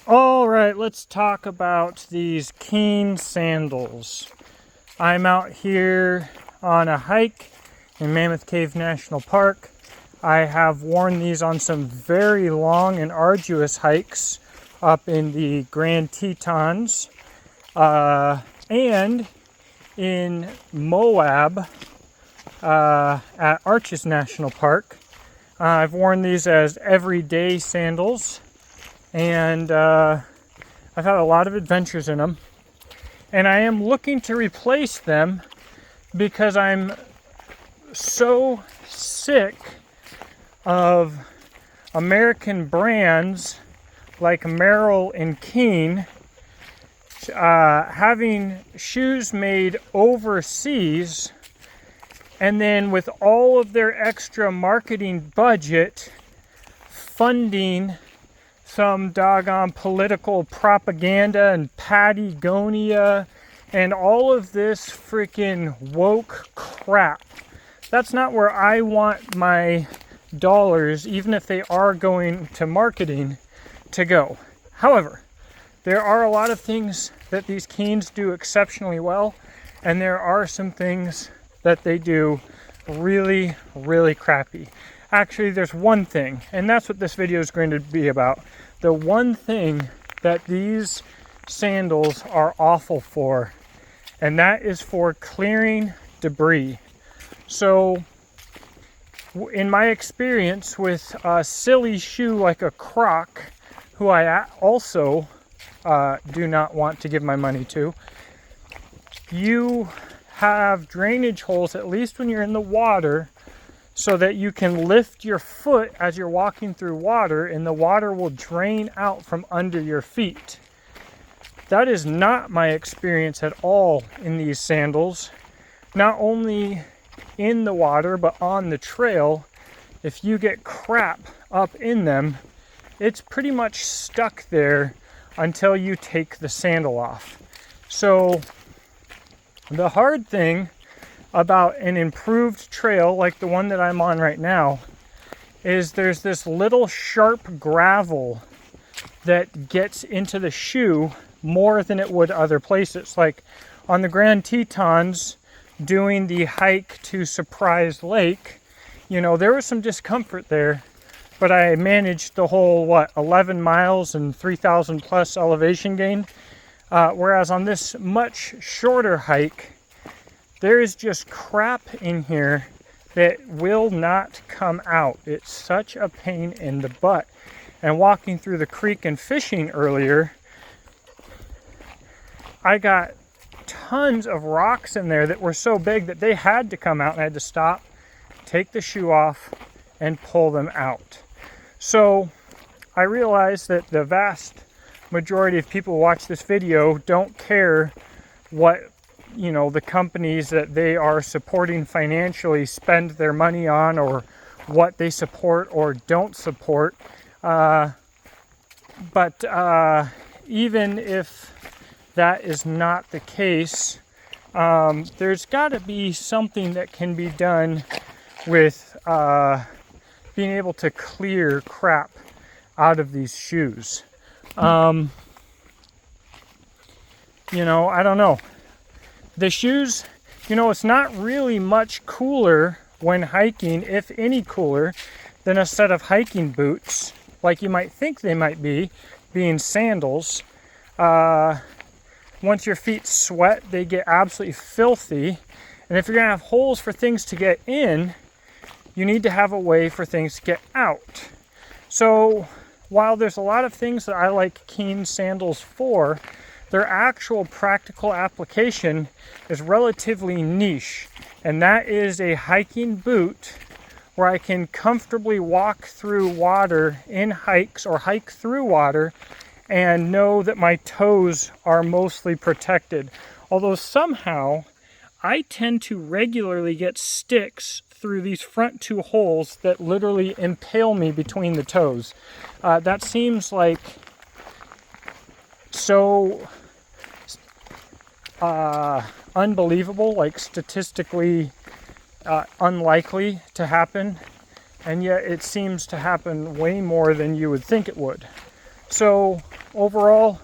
All right, let's talk about these Keen sandals. I'm out here on a hike in Mammoth Cave National Park. I have worn these on some very long and arduous hikes up in the Grand Tetons and in Moab at Arches National Park. I've worn these as everyday sandals, and I've had a lot of adventures in them. And I am looking to replace them because I'm so sick of American brands like Merrell and Keen having shoes made overseas, and then with all of their extra marketing budget funding some doggone political propaganda and Patagonia and all of this freaking woke crap. That's not where I want my dollars, even if they are going to marketing, to go. However, there are a lot of things that these Keens do exceptionally well, and there are some things that they do really, really crappy. Actually, there's one thing, and that's what this video is going to be about. The one thing that these sandals are awful for, and that is for clearing debris. So, in my experience with a silly shoe like a Croc, who I also do not want to give my money to, you have drainage holes, at least when you're in the water, so that you can lift your foot as you're walking through water and the water will drain out from under your feet. That is not my experience at all in these sandals. Not only in the water, but on the trail, if you get crap up in them, it's pretty much stuck there until you take the sandal off. So the hard thing about an improved trail like the one that I'm on right now is there's this little sharp gravel that gets into the shoe more than it would other places. Like on the Grand Tetons, doing the hike to Surprise Lake, you know, there was some discomfort there, but I managed the whole 11 miles and 3,000 plus elevation gain. Whereas on this much shorter hike, there is just crap in here that will not come out. It's such a pain in the butt. And walking through the creek and fishing earlier, I got tons of rocks in there that were so big that they had to come out, and I had to stop, take the shoe off, and pull them out. So I realized that the vast majority of people who watch this video don't care what, you know, the companies that they are supporting financially spend their money on, or what they support or don't support. But even if that is not the case, there's got to be something that can be done with being able to clear crap out of these shoes. You know, I don't know. The shoes, you know, it's not really much cooler when hiking, if any cooler, than a set of hiking boots, like you might think they might be, being sandals. Once your feet sweat, they get absolutely filthy. And if you're going to have holes for things to get in, you need to have a way for things to get out. So while there's a lot of things that I like Keen sandals for, their actual practical application is relatively niche, and that is a hiking boot where I can comfortably walk through water in hikes or hike through water and know that my toes are mostly protected. Although somehow I tend to regularly get sticks through these front two holes that literally impale me between the toes. That seems like so unbelievable, like statistically unlikely to happen, and yet it seems to happen way more than you would think it would. So overall,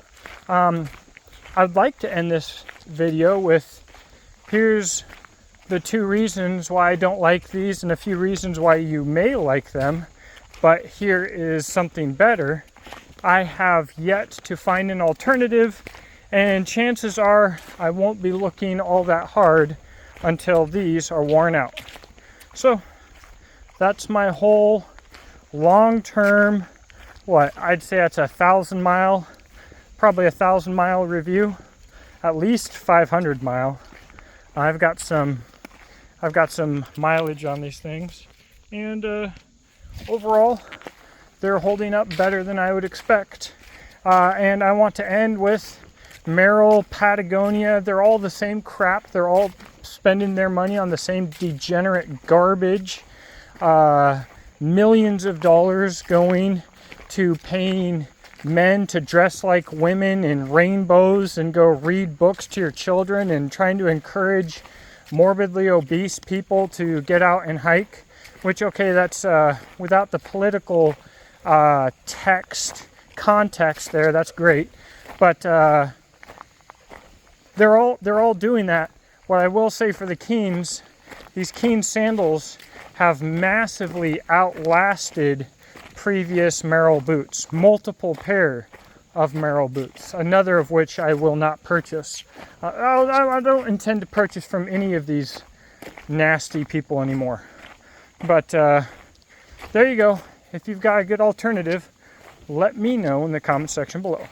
I'd like to end this video with, here's the 2 reasons why I don't like these and a few reasons why you may like them, but here is something better. I have yet to find an alternative, and chances are I won't be looking all that hard until these are worn out. So that's my whole long-term, I'd say that's 1,000 mile, probably 1,000 mile review, at least 500 mile. I've got some mileage on these things, and overall they're holding up better than I would expect. And I want to end with Merrell, Patagonia. They're all the same crap. They're all spending their money on the same degenerate garbage. Millions of dollars going to paying men to dress like women in rainbows and go read books to your children, and trying to encourage morbidly obese people to get out and hike, which, okay, that's without the political context there, that's great, but they're all doing that. What I will say for the Keens, these Keen sandals have massively outlasted previous Merrell boots, multiple pair of Merrell boots, another of which I will not purchase. I don't intend to purchase from any of these nasty people anymore. But there you go. If you've got a good alternative, let me know in the comment section below.